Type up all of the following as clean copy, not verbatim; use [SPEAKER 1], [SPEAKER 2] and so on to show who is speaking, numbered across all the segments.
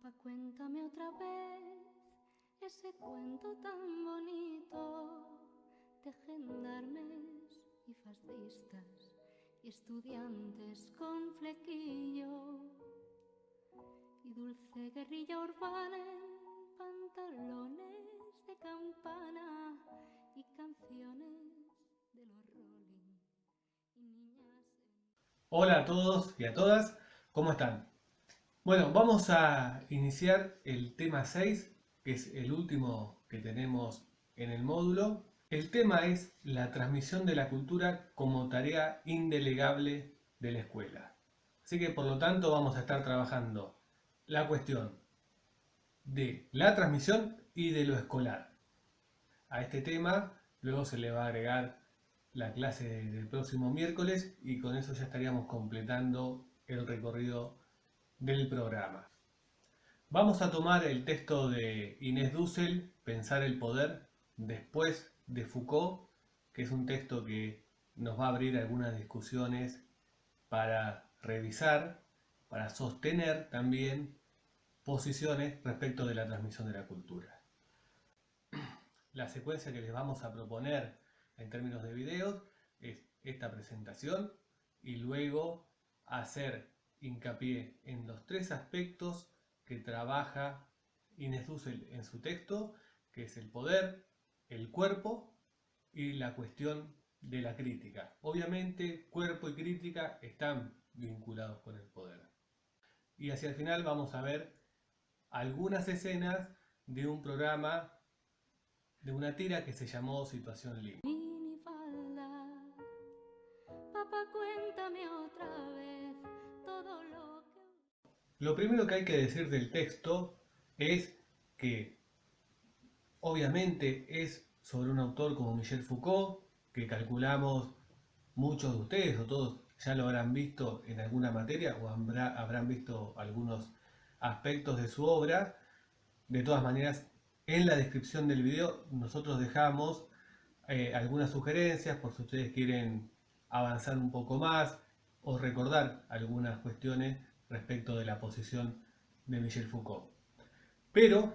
[SPEAKER 1] Papá, cuéntame otra vez ese cuento tan bonito de gendarmes y fascistas y estudiantes con flequillo y dulce guerrilla urbana en pantalones de campana y canciones de los Rolling y niñas
[SPEAKER 2] Hola a todos y a todas, ¿cómo están? Bueno, vamos a iniciar el tema 6, que es el último que tenemos en el módulo. El tema es la transmisión de la cultura como tarea indelegable de la escuela. Así que por lo tanto vamos a estar trabajando la cuestión de la transmisión y de lo escolar. A este tema luego se le va a agregar la clase del próximo miércoles y con eso ya estaríamos completando el recorrido del programa. Vamos a tomar el texto de Inés Dussel, Pensar el poder, después de Foucault, que es un texto que nos va a abrir algunas discusiones para revisar, para sostener también posiciones respecto de la transmisión de la cultura. La secuencia que les vamos a proponer en términos de videos es esta presentación y luego hacer hincapié en los tres aspectos que trabaja Inés Dussel en su texto, que es el poder, el cuerpo y la cuestión de la crítica. Obviamente, cuerpo y crítica están vinculados con el poder. Y hacia el final vamos a ver algunas escenas de un programa, de una tira que se llamó Situación Límite.
[SPEAKER 1] minifalda. Papá, cuéntame otra vez todo lo que...
[SPEAKER 2] Lo primero que hay que decir del texto es que obviamente es sobre un autor como Michel Foucault, que calculamos muchos de ustedes o todos ya lo habrán visto en alguna materia o habrán visto algunos aspectos de su obra. De todas maneras, en la descripción del video nosotros dejamos algunas sugerencias por si ustedes quieren avanzar un poco más o recordar algunas cuestiones respecto de la posición de Michel Foucault. Pero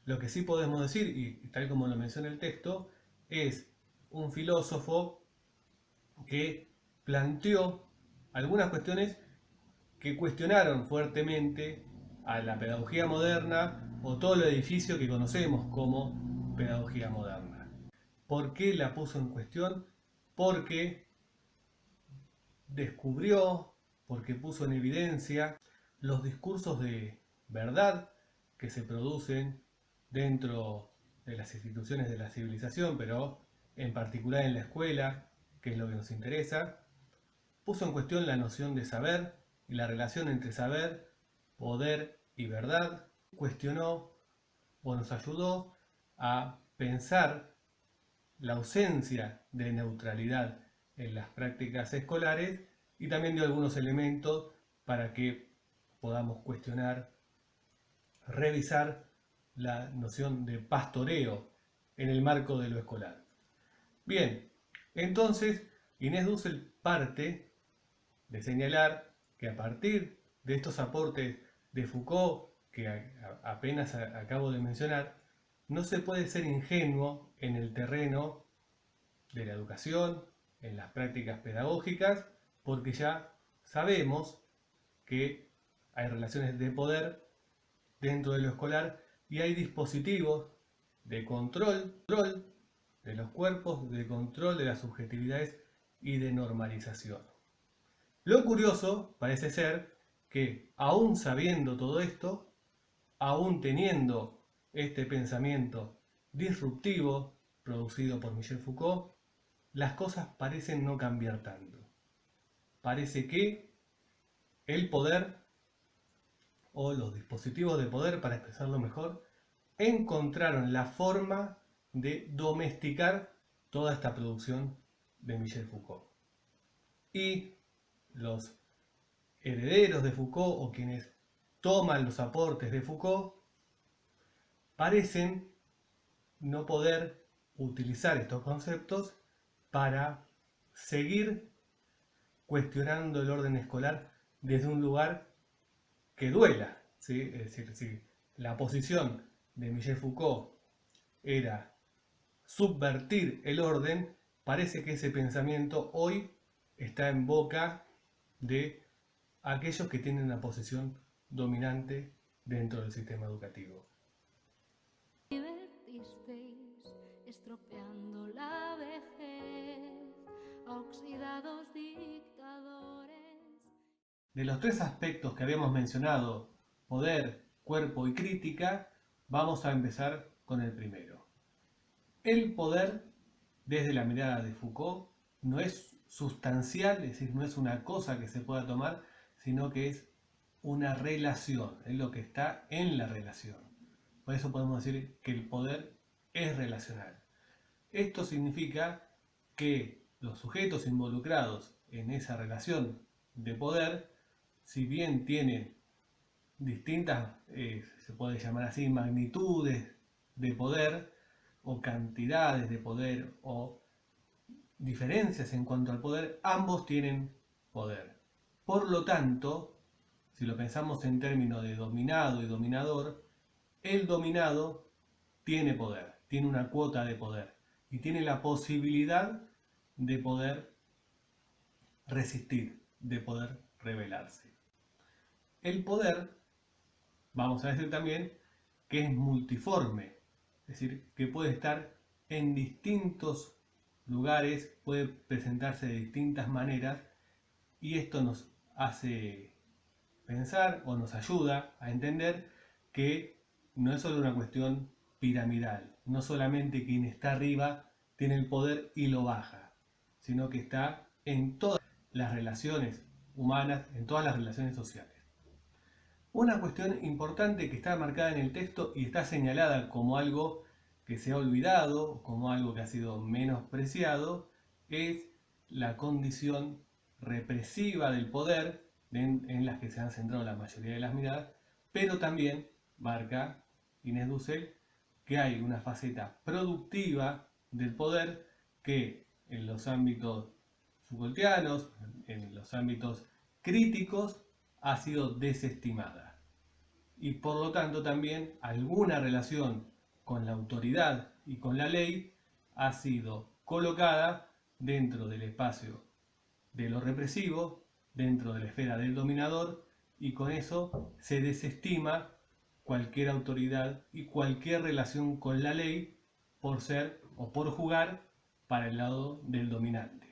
[SPEAKER 2] lo que sí podemos decir, y tal como lo menciona el texto, es un filósofo que planteó algunas cuestiones que cuestionaron fuertemente a la pedagogía moderna o todo el edificio que conocemos como pedagogía moderna. ¿Por qué la puso en cuestión? Porque descubrió, porque puso en evidencia los discursos de verdad que se producen dentro de las instituciones de la civilización, pero en particular en la escuela, que es lo que nos interesa. Puso en cuestión la noción de saber y la relación entre saber, poder y verdad. Cuestionó o nos ayudó a pensar la ausencia de neutralidad en las prácticas escolares y también dio algunos elementos para que podamos cuestionar, revisar la noción de pastoreo en el marco de lo escolar. Bien, entonces Inés Dussel parte de señalar que a partir de estos aportes de Foucault que apenas acabo de mencionar, no se puede ser ingenuo en el terreno de la educación, en las prácticas pedagógicas, porque ya sabemos que hay relaciones de poder dentro de lo escolar y hay dispositivos de control de los cuerpos, de control de las subjetividades y de normalización. Lo curioso parece ser que aún sabiendo todo esto, aún teniendo este pensamiento disruptivo producido por Michel Foucault, las cosas parecen no cambiar tanto. Parece que el poder o los dispositivos de poder, para expresarlo mejor, encontraron la forma de domesticar toda esta producción de Michel Foucault. Y los herederos de Foucault o quienes toman los aportes de Foucault parecen no poder utilizar estos conceptos para seguir cuestionando el orden escolar desde un lugar que duela, ¿sí? Es decir, si la posición de Michel Foucault era subvertir el orden, parece que ese pensamiento hoy está en boca de aquellos que tienen una posición dominante dentro del sistema educativo.
[SPEAKER 1] Divertisteis estropeando la vejez a oxidados dictadores.
[SPEAKER 2] De los tres aspectos que habíamos mencionado, poder, cuerpo y crítica, vamos a empezar con el primero. El poder, desde la mirada de Foucault, no es sustancial, es decir, no es una cosa que se pueda tomar, sino que es una relación, es lo que está en la relación. Por eso podemos decir que el poder es relacional. Esto significa que los sujetos involucrados en esa relación de poder, si bien tienen distintas, se puede llamar así, magnitudes de poder, o cantidades de poder, o diferencias en cuanto al poder, ambos tienen poder. Por lo tanto, si lo pensamos en términos de dominado y dominador, el dominado tiene poder, tiene una cuota de poder y tiene la posibilidad de poder resistir, de poder rebelarse. El poder, vamos a decir también, que es multiforme, es decir, que puede estar en distintos lugares, puede presentarse de distintas maneras, y esto nos hace pensar o nos ayuda a entender que no es solo una cuestión piramidal, no solamente quien está arriba tiene el poder y lo baja, sino que está en todas las relaciones humanas, en todas las relaciones sociales. Una cuestión importante que está marcada en el texto y está señalada como algo que se ha olvidado, como algo que ha sido menospreciado, es la condición represiva del poder en las que se han centrado la mayoría de las miradas, pero también marca Inés Dussel que hay una faceta productiva del poder que en los ámbitos Foucaultianos, en los ámbitos críticos, ha sido desestimada. Y por lo tanto también alguna relación con la autoridad y con la ley ha sido colocada dentro del espacio de lo represivo, dentro de la esfera del dominador, y con eso se desestima cualquier autoridad y cualquier relación con la ley por ser o por jugar para el lado del dominante.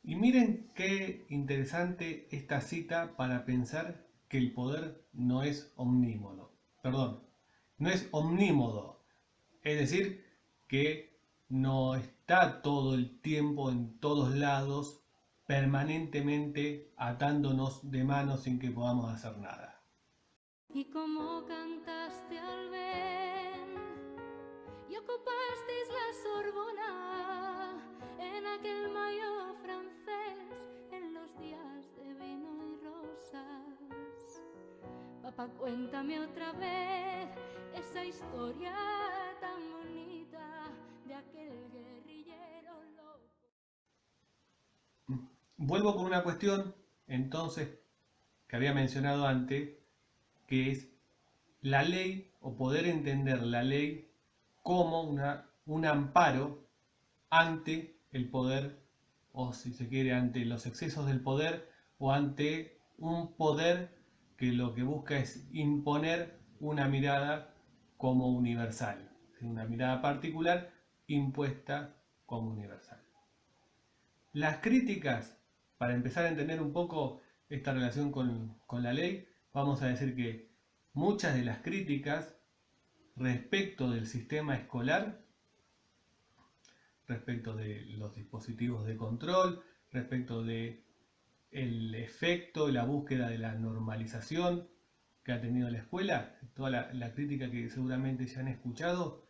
[SPEAKER 2] Y miren qué interesante esta cita para pensar que el poder no es omnímodo. Perdón, no es omnímodo. Es decir, que no está todo el tiempo en todos lados permanentemente atándonos de manos sin que podamos hacer nada.
[SPEAKER 1] Y como cantaste al ven y ocupasteis la Sorbona en aquel mayo francés en los días de vino y rosas. Papá, cuéntame otra vez esa historia tan bonita de aquel guerrillero loco.
[SPEAKER 2] Vuelvo con una cuestión, entonces, que había mencionado antes, que es la ley, o poder entender la ley como un amparo ante el poder, o si se quiere, ante los excesos del poder, o ante un poder que lo que busca es imponer una mirada como universal, una mirada particular impuesta como universal. Las críticas, para empezar a entender un poco esta relación con la ley, vamos a decir que muchas de las críticas respecto del sistema escolar, respecto de los dispositivos de control, respecto de el efecto y la búsqueda de la normalización que ha tenido la escuela, toda la crítica que seguramente ya han escuchado,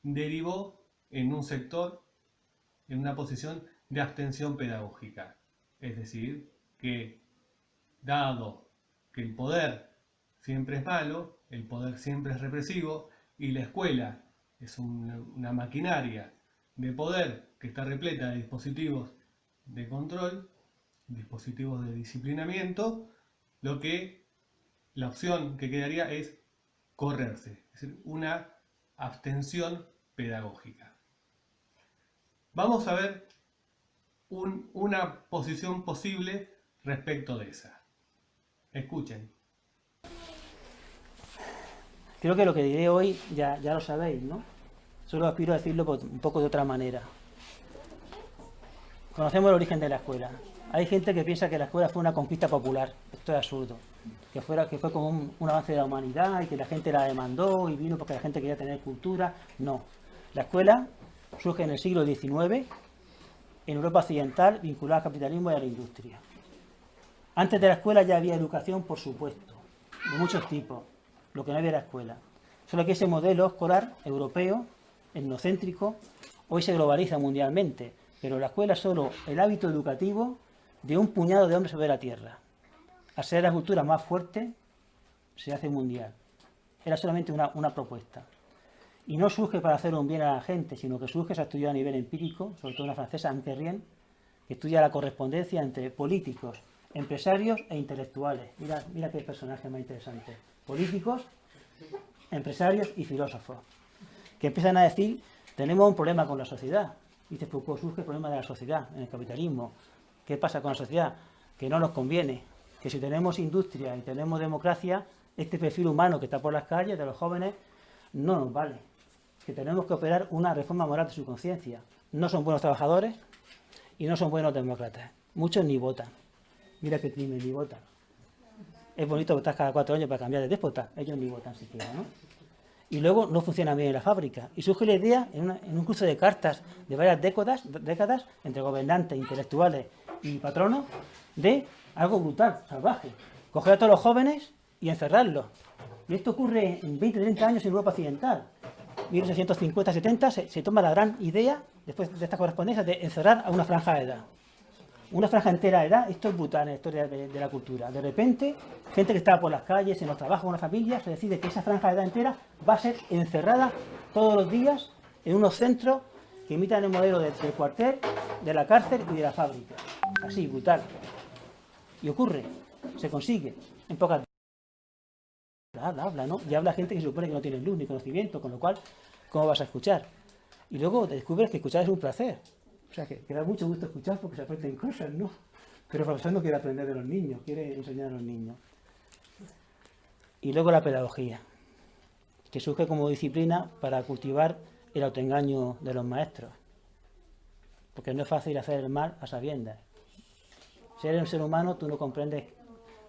[SPEAKER 2] derivó en un sector, en una posición de abstención pedagógica. Es decir, que dado que el poder siempre es malo, el poder siempre es represivo y la escuela es una maquinaria de poder que está repleta de dispositivos de control, dispositivos de disciplinamiento, lo que la opción que quedaría es correrse, es decir, una abstención pedagógica. Vamos a ver una posición posible respecto de esa. Escuchen.
[SPEAKER 3] Creo que lo que diré hoy ya lo sabéis, ¿no? Solo aspiro a decirlo un poco de otra manera. Conocemos el origen de la escuela. Hay gente que piensa que la escuela fue una conquista popular. Esto es absurdo. Que fue como un avance de la humanidad y que la gente la demandó y vino porque la gente quería tener cultura. No. La escuela surge en el siglo XIX en Europa occidental, vinculada al capitalismo y a la industria. Antes de la escuela ya había educación, por supuesto, de muchos tipos. Lo que no había era escuela. Solo que ese modelo escolar europeo, etnocéntrico, hoy se globaliza mundialmente, pero la escuela es solo el hábito educativo de un puñado de hombres sobre la tierra. Al ser la cultura más fuerte, se hace mundial. Era solamente una propuesta. Y no surge para hacer un bien a la gente, sino que surge, se ha estudiado a nivel empírico, sobre todo una francesa, Anne Querrien, que estudia la correspondencia entre políticos, empresarios e intelectuales. Mira qué personaje más interesante. Políticos, empresarios y filósofos, que empiezan a decir, tenemos un problema con la sociedad. Dice Foucault, surge el problema de la sociedad en el capitalismo. ¿Qué pasa con la sociedad? Que no nos conviene, que si tenemos industria y tenemos democracia, este perfil humano que está por las calles de los jóvenes no nos vale, que tenemos que operar una reforma moral de su conciencia. No son buenos trabajadores y no son buenos demócratas. Muchos ni votan. Mira qué crimen, ni votan. Es bonito votar cada 4 años para cambiar de déspota. Ellos ni votan siquiera, ¿no? Y luego no funciona bien en la fábrica. Y surge la idea, en un cruce de cartas de varias décadas entre gobernantes, intelectuales y patronos, de algo brutal, salvaje. Coger a todos los jóvenes y encerrarlos. Y esto ocurre en 20, 30 años en Europa occidental. 1850-70 se toma la gran idea, después de esta correspondencia, de encerrar a una franja de edad. Una franja entera de edad, esto es brutal en la historia de la cultura. De repente, gente que estaba por las calles, en los trabajos, en una familia, se decide que esa franja de edad entera va a ser encerrada todos los días en unos centros que imitan el modelo del cuartel, de la cárcel y de la fábrica. Así, brutal. Y ocurre, se consigue en pocas días. Habla, ¿no? Y habla gente que se supone que no tiene luz ni conocimiento, con lo cual, ¿cómo vas a escuchar? Y luego te descubres que escuchar es un placer. O sea, que da mucho gusto escuchar porque se aprenden cosas, ¿no? Pero el profesor no quiere aprender de los niños, quiere enseñar a los niños. Y luego la pedagogía, que surge como disciplina para cultivar el autoengaño de los maestros. Porque no es fácil hacer el mal a sabiendas. Si eres un ser humano, tú no comprendes,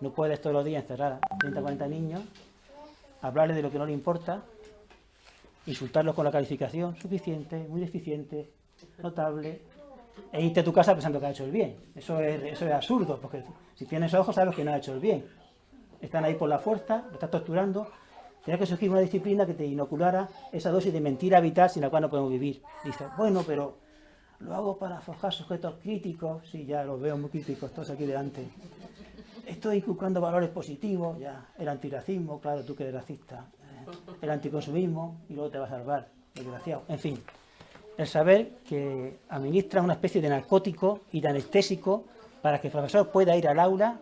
[SPEAKER 3] no puedes todos los días encerrar a 30 o 40 niños, hablarles de lo que no le importa, insultarlos con la calificación suficiente, muy deficiente, notable, e irte a tu casa pensando que has hecho el bien. Eso es absurdo, porque si tienes ojos sabes que no has hecho el bien. Están ahí por la fuerza, lo estás torturando. Tenía que surgir una disciplina que te inoculara esa dosis de mentira vital sin la cual no podemos vivir. Dices, bueno, pero lo hago para forjar sujetos críticos. Sí, ya los veo muy críticos todos aquí delante. Estoy inculcando valores positivos, ya. El antirracismo, claro, tú que eres racista. El anticonsumismo, y luego te va a salvar, desgraciado. En fin. El saber que administra una especie de narcótico y de anestésico para que el profesor pueda ir al aula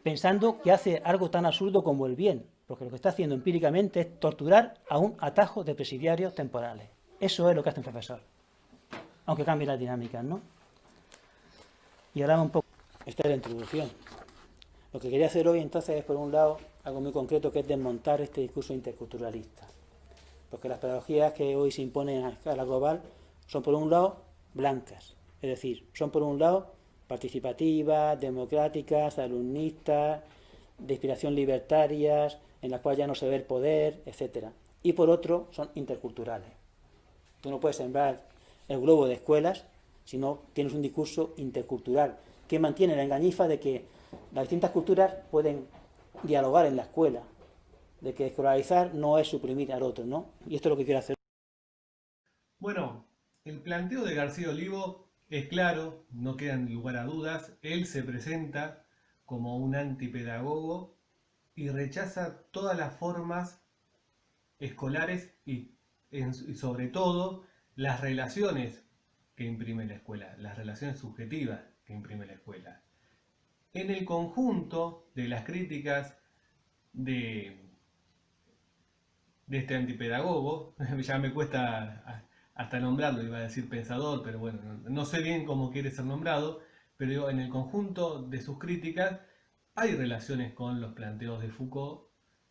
[SPEAKER 3] pensando que hace algo tan absurdo como el bien, porque lo que está haciendo empíricamente es torturar a un atajo de presidiarios temporales. Eso es lo que hace un profesor, aunque cambie las dinámicas, ¿no? Y ahora un poco, esta es la introducción. Lo que quería hacer hoy entonces es, por un lado, algo muy concreto, que es desmontar este discurso interculturalista, porque las pedagogías que hoy se imponen a escala global son, por un lado, blancas, es decir, son, por un lado, participativas, democráticas, alumnistas, de inspiración libertarias, en las cuales ya no se ve el poder, etc. Y por otro, son interculturales. Tú no puedes sembrar el globo de escuelas si no tienes un discurso intercultural, que mantiene la engañifa de que las distintas culturas pueden dialogar en la escuela, de que escolarizar no es suprimir al otro, ¿no? Y esto es lo que quiero hacer.
[SPEAKER 2] Bueno, el planteo de García Olivo es claro, no queda lugar a dudas. Él se presenta como un antipedagogo y rechaza todas las formas escolares y sobre todo las relaciones que imprime la escuela, las relaciones subjetivas que imprime la escuela. En el conjunto de las críticas de este antipedagogo. Ya me cuesta hasta nombrarlo, iba a decir pensador, pero bueno, no sé bien cómo quiere ser nombrado, pero digo, en el conjunto de sus críticas hay relaciones con los planteos de Foucault,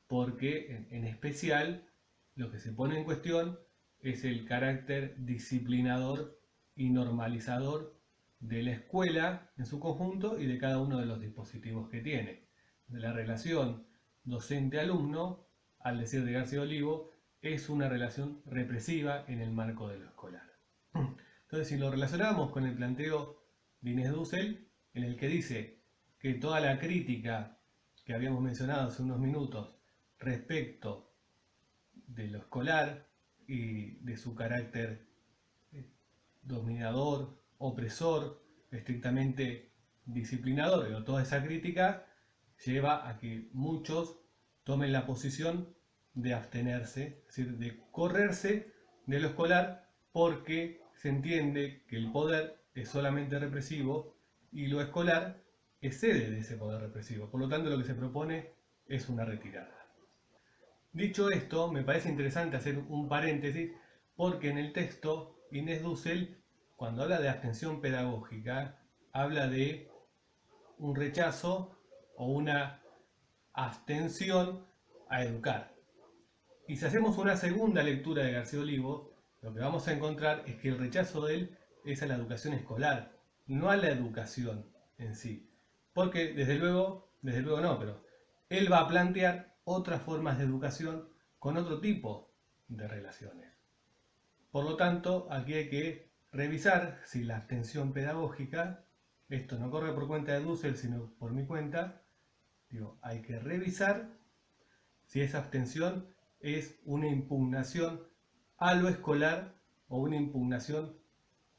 [SPEAKER 2] porque en especial lo que se pone en cuestión es el carácter disciplinador y normalizador de la escuela en su conjunto y de cada uno de los dispositivos que tiene. La relación docente-alumno, al decir de García Olivo, es una relación represiva en el marco de lo escolar. Entonces, si lo relacionamos con el planteo de Inés Dussel, en el que dice que toda la crítica que habíamos mencionado hace unos minutos respecto de lo escolar y de su carácter dominador, opresor, estrictamente disciplinador, pero toda esa crítica lleva a que muchos tomen la posición de abstenerse, es decir, de correrse de lo escolar, porque se entiende que el poder es solamente represivo y lo escolar excede de ese poder represivo. Por lo tanto, lo que se propone es una retirada. Dicho esto, me parece interesante hacer un paréntesis, porque en el texto Inés Dussel, cuando habla de abstención pedagógica, habla de un rechazo o una abstención a educar. Y si hacemos una segunda lectura de García Olivo, lo que vamos a encontrar es que el rechazo de él es a la educación escolar, no a la educación en sí. Porque desde luego no, pero él va a plantear otras formas de educación con otro tipo de relaciones. Por lo tanto, aquí hay que revisar si la abstención pedagógica, esto no corre por cuenta de Dussel, sino por mi cuenta, hay que revisar si esa abstención es una impugnación a lo escolar o una impugnación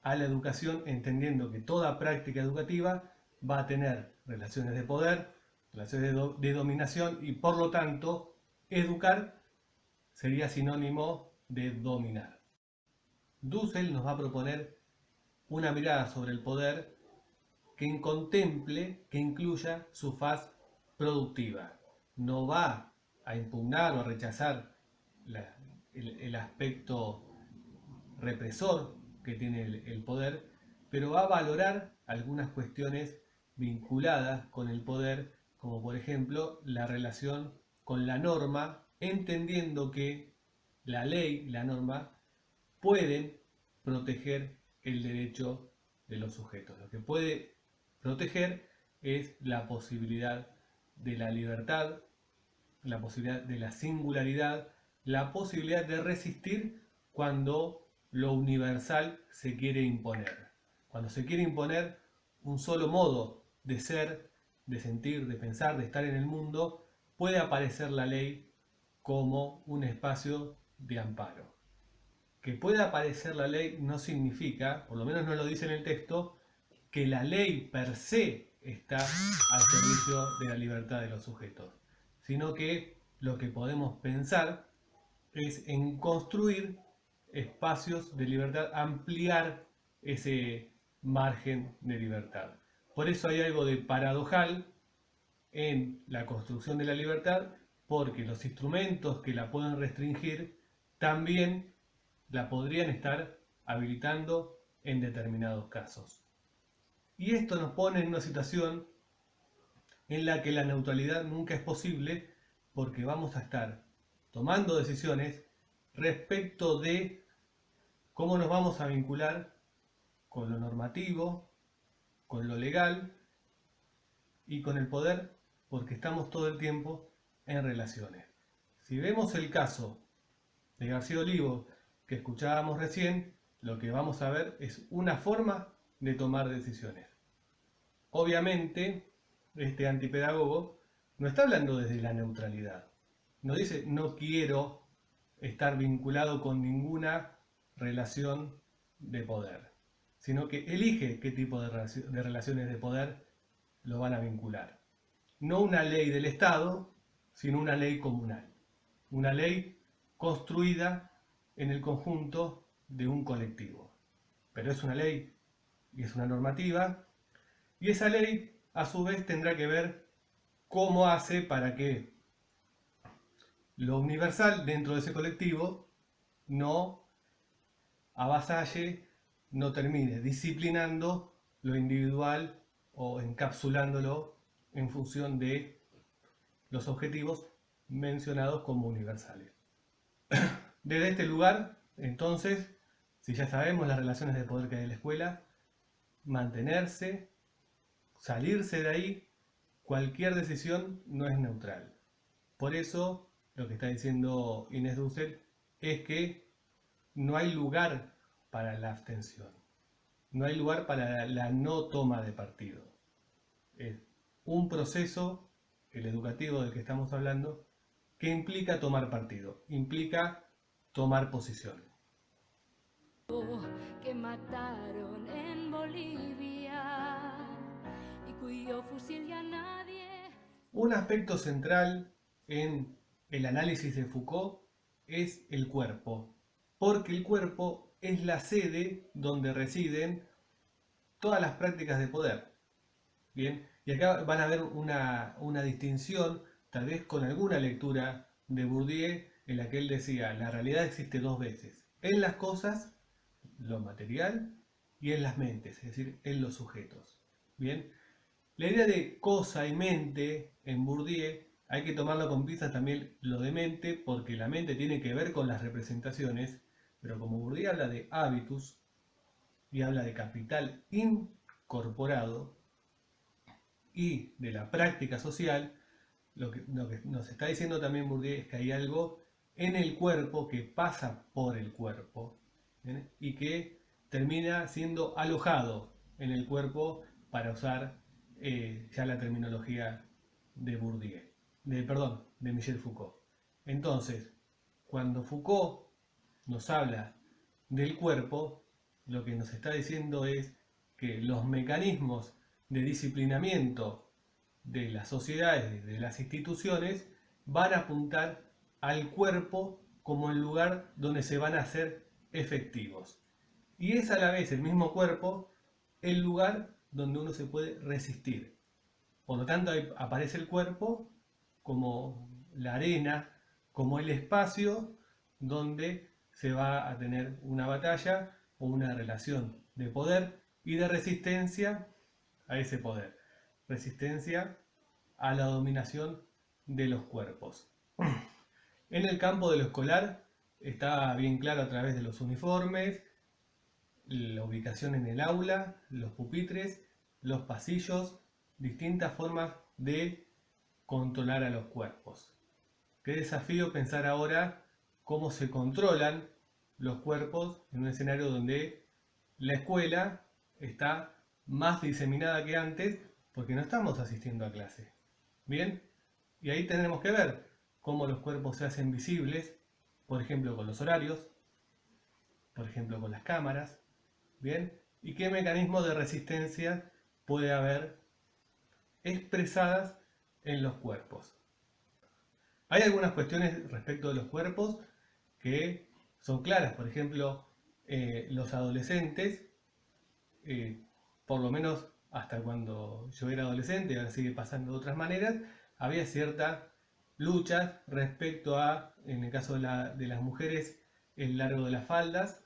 [SPEAKER 2] a la educación, entendiendo que toda práctica educativa va a tener relaciones de poder, relaciones de dominación, y por lo tanto educar sería sinónimo de dominar. Dussel nos va a proponer una mirada sobre el poder que contemple, que incluya su faz productiva. No va a impugnar o a rechazar el aspecto represor que tiene el poder, pero va a valorar algunas cuestiones vinculadas con el poder, como por ejemplo la relación con la norma, entendiendo que la ley, la norma, pueden proteger el derecho de los sujetos. Lo que puede proteger es la posibilidad de la libertad, la posibilidad de la singularidad, la posibilidad de resistir cuando lo universal se quiere imponer. Cuando se quiere imponer un solo modo de ser, de sentir, de pensar, de estar en el mundo, puede aparecer la ley como un espacio de amparo. Que pueda aparecer la ley no significa, por lo menos no lo dice en el texto, que la ley per se está al servicio de la libertad de los sujetos, sino que lo que podemos pensar es en construir espacios de libertad, ampliar ese margen de libertad. Por eso hay algo de paradojal en la construcción de la libertad, porque los instrumentos que la pueden restringir también la podrían estar habilitando en determinados casos. Y esto nos pone en una situación en la que la neutralidad nunca es posible, porque vamos a estar tomando decisiones respecto de cómo nos vamos a vincular con lo normativo, con lo legal y con el poder, porque estamos todo el tiempo en relaciones. Si vemos el caso de García Olivo que escuchábamos recién, lo que vamos a ver es una forma de tomar decisiones. Obviamente, este antipedagogo no está hablando desde la neutralidad. No dice, no quiero estar vinculado con ninguna relación de poder, sino que elige qué tipo de relaciones de poder lo van a vincular. No una ley del Estado, sino una ley comunal. Una ley construida en el conjunto de un colectivo. Pero es una ley y es una normativa, y esa ley a su vez tendrá que ver cómo hace para que lo universal dentro de ese colectivo no avasalle, no termine disciplinando lo individual o encapsulándolo en función de los objetivos mencionados como universales. Desde este lugar, entonces, si ya sabemos las relaciones de poder que hay en la escuela, mantenerse, salirse de ahí, cualquier decisión no es neutral. Por eso, lo que está diciendo Inés Dussel es que no hay lugar para la abstención, no hay lugar para la no toma de partido. Es un proceso, el educativo del que estamos hablando, que implica tomar partido, implica tomar posición.
[SPEAKER 1] Que mataron en Bolivia y cuyo fusil ya nadie...
[SPEAKER 2] Un aspecto central en el análisis de Foucault es el cuerpo, porque el cuerpo es la sede donde residen todas las prácticas de poder. Bien, y acá van a ver una distinción, tal vez con alguna lectura de Bourdieu, en la que él decía, la realidad existe dos veces, en las cosas, lo material, y en las mentes, es decir, en los sujetos. Bien, la idea de cosa y mente en Bourdieu hay que tomarlo con pinzas también lo de mente, porque la mente tiene que ver con las representaciones, pero como Bourdieu habla de hábitus y habla de capital incorporado y de la práctica social, lo que nos está diciendo también Bourdieu es que hay algo en el cuerpo que pasa por el cuerpo, ¿bien? Y que termina siendo alojado en el cuerpo, para usar ya la terminología de Bourdieu, de Michel Foucault. Entonces, cuando Foucault nos habla del cuerpo, lo que nos está diciendo es que los mecanismos de disciplinamiento de las sociedades, de las instituciones, van a apuntar al cuerpo como el lugar donde se van a hacer efectivos. Y es a la vez el mismo cuerpo el lugar donde uno se puede resistir. Por lo tanto, ahí aparece el cuerpo como la arena, como el espacio donde se va a tener una batalla o una relación de poder y de resistencia a ese poder. Resistencia a la dominación de los cuerpos. En el campo de lo escolar está bien claro a través de los uniformes, la ubicación en el aula, los pupitres, los pasillos, distintas formas de controlar a los cuerpos. Qué desafío pensar ahora cómo se controlan los cuerpos en un escenario donde la escuela está más diseminada que antes, porque no estamos asistiendo a clase. Bien, y ahí tenemos que ver cómo los cuerpos se hacen visibles, por ejemplo con los horarios, por ejemplo con las cámaras, bien, y qué mecanismos de resistencia puede haber expresadas en los cuerpos. Hay algunas cuestiones respecto de los cuerpos que son claras, por ejemplo, los adolescentes, por lo menos hasta cuando yo era adolescente, ahora sigue pasando de otras maneras, había cierta lucha respecto a, en el caso de las mujeres, el largo de las faldas,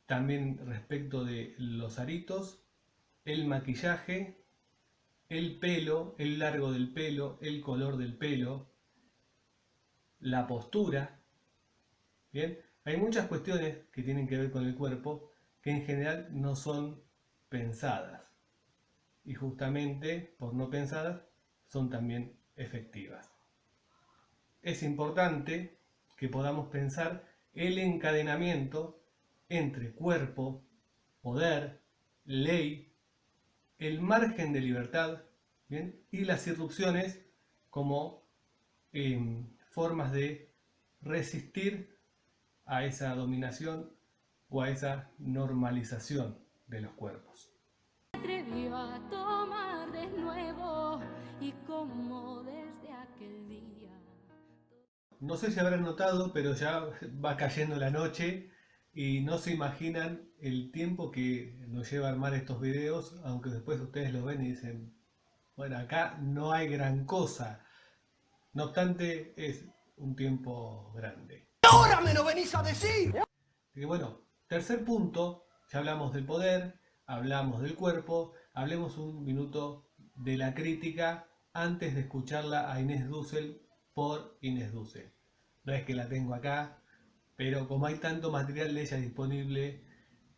[SPEAKER 2] también respecto de los aritos, el maquillaje, el pelo, el largo del pelo, el color del pelo, la postura. Bien, hay muchas cuestiones que tienen que ver con el cuerpo que en general no son pensadas, y justamente por no pensadas son también efectivas. Es importante que podamos pensar el encadenamiento entre cuerpo, poder, ley, el margen de libertad, ¿bien? Y las irrupciones como formas de resistir a esa dominación o a esa normalización de los cuerpos.
[SPEAKER 1] Me atreví a tomar de nuevo y como desde aquel día.
[SPEAKER 2] No sé si habrán notado, pero ya va cayendo la noche y no se imaginan el tiempo que nos lleva a armar estos videos, aunque después ustedes los ven y dicen, bueno, acá no hay gran cosa. No obstante, es un tiempo grande.
[SPEAKER 4] ¡Ahora me lo venís a decir!
[SPEAKER 2] Así que bueno, tercer punto, ya hablamos del poder, hablamos del cuerpo, hablemos un minuto de la crítica antes de escucharla a Inés Dussel por Inés Dussel. No es que la tengo acá, pero como hay tanto material de ella disponible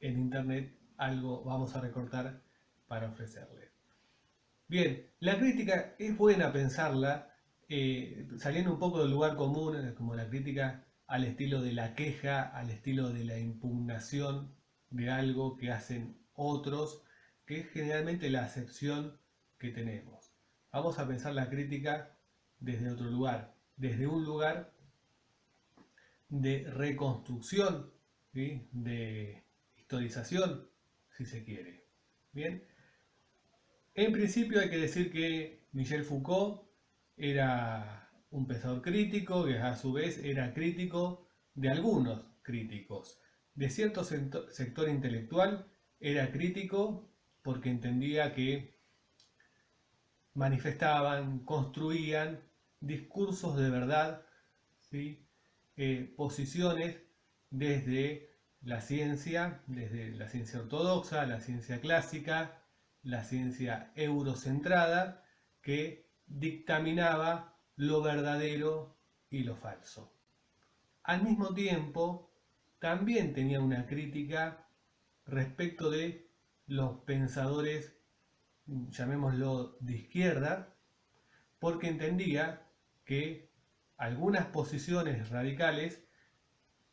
[SPEAKER 2] en internet, algo vamos a recortar para ofrecerle. Bien, la crítica es buena pensarla, saliendo un poco del lugar común, como la crítica al estilo de la queja, al estilo de la impugnación de algo que hacen otros, que es generalmente la acepción que tenemos. Vamos a pensar la crítica desde otro lugar, desde un lugar de reconstrucción, ¿sí? De historización, si se quiere. Bien, en principio hay que decir que Michel Foucault era un pensador crítico, que a su vez era crítico de algunos críticos. De cierto sector intelectual era crítico porque entendía que manifestaban, construían discursos de verdad, ¿sí? Posiciones desde la ciencia ortodoxa, la ciencia clásica, la ciencia eurocentrada, que dictaminaba lo verdadero y lo falso. Al mismo tiempo, también tenía una crítica respecto de los pensadores, llamémoslo de izquierda, porque entendía que algunas posiciones radicales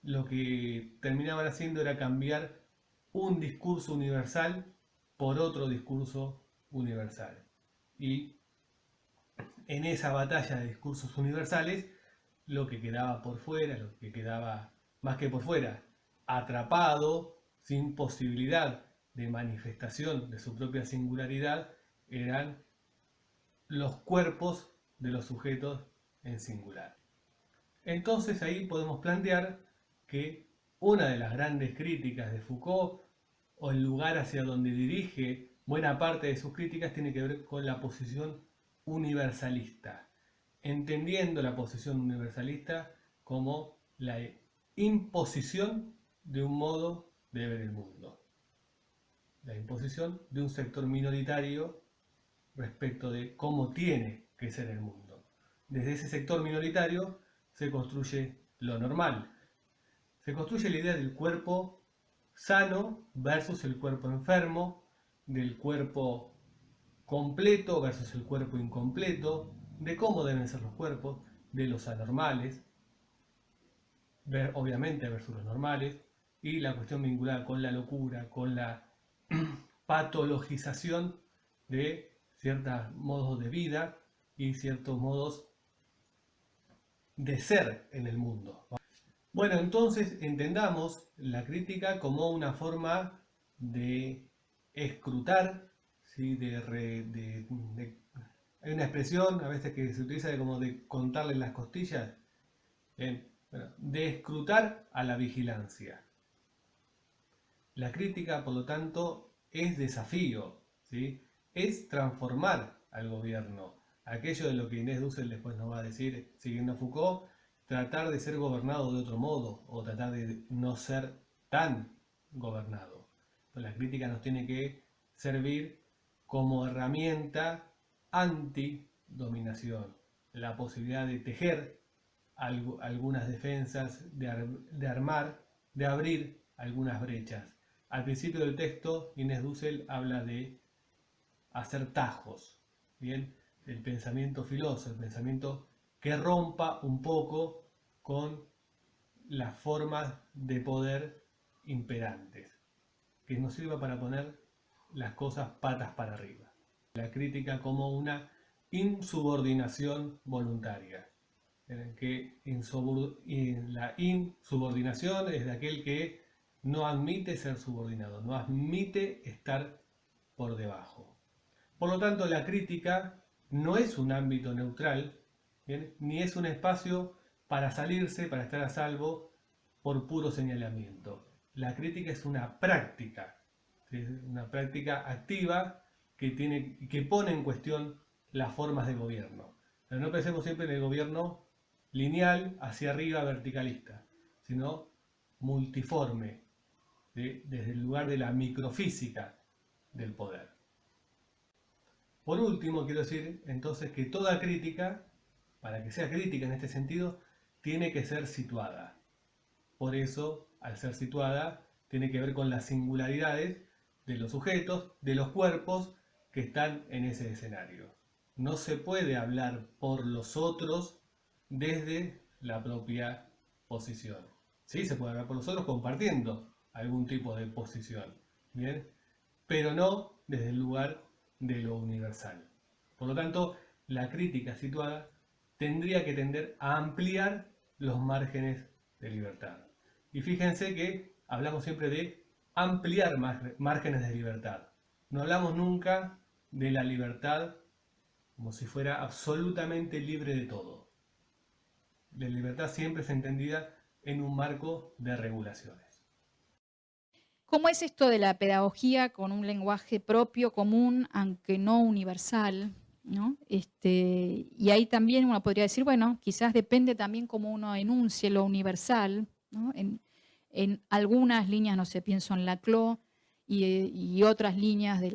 [SPEAKER 2] lo que terminaban haciendo era cambiar un discurso universal por otro discurso universal. Y en esa batalla de discursos universales, lo que quedaba por fuera, lo que quedaba más que por fuera, atrapado, sin posibilidad de manifestación de su propia singularidad, eran los cuerpos de los sujetos en singular. Entonces ahí podemos plantear que una de las grandes críticas de Foucault, o el lugar hacia donde dirige buena parte de sus críticas, tiene que ver con la posición universalista, entendiendo la posición universalista como la imposición de un modo de ver el mundo, la imposición de un sector minoritario respecto de cómo tiene que ser el mundo. Desde ese sector minoritario se construye lo normal, se construye la idea del cuerpo sano versus el cuerpo enfermo, del cuerpo completo versus el cuerpo incompleto, de cómo deben ser los cuerpos, de los anormales, obviamente versus los normales, y la cuestión vinculada con la locura, con la patologización de ciertos modos de vida y ciertos modos de ser en el mundo. Bueno, entonces entendamos la crítica como una forma de escrutar, ¿sí? Hay una expresión a veces que se utiliza como de contarle las costillas, de escrutar a la vigilancia. La crítica, por lo tanto, es desafío, ¿sí? Es transformar al gobierno. Aquello de lo que Inés Dussel después nos va a decir, siguiendo a Foucault, tratar de ser gobernado de otro modo, o tratar de no ser tan gobernado. La crítica nos tiene que servir como herramienta anti-dominación, la posibilidad de tejer algunas defensas, de armar, de abrir algunas brechas. Al principio del texto, Inés Dussel habla de hacer tajos, ¿bien? El pensamiento filoso, el pensamiento que rompa un poco con las formas de poder imperantes, que nos sirva para poner las cosas patas para arriba. La crítica como una insubordinación voluntaria, que la insubordinación es de aquel que no admite ser subordinado, no admite estar por debajo. Por lo tanto, la crítica no es un ámbito neutral, ¿bien? Ni es un espacio para salirse, para estar a salvo por puro señalamiento. La crítica es una práctica, ¿sí? Una práctica activa que pone en cuestión las formas de gobierno. Pero no pensemos siempre en el gobierno lineal, hacia arriba, verticalista, sino multiforme, desde el lugar de la microfísica del poder. Por último, quiero decir entonces que toda crítica, para que sea crítica en este sentido, tiene que ser situada. Por eso, al ser situada, tiene que ver con las singularidades de los sujetos, de los cuerpos que están en ese escenario. No se puede hablar por los otros desde la propia posición. Sí, se puede hablar por los otros compartiendo algún tipo de posición, ¿bien? Pero no desde el lugar de lo universal. Por lo tanto, la crítica situada tendría que tender a ampliar los márgenes de libertad. Y fíjense que hablamos siempre de ampliar márgenes de libertad. No hablamos nunca de la libertad como si fuera absolutamente libre de todo. La libertad siempre es entendida en un marco de regulaciones.
[SPEAKER 5] ¿Cómo es esto de la pedagogía con un lenguaje propio, común, aunque no universal? ¿No? Y ahí también uno podría decir, bueno, quizás depende también cómo uno enuncie lo universal, ¿no? En algunas líneas, no sé, pienso en Laclau y otras líneas de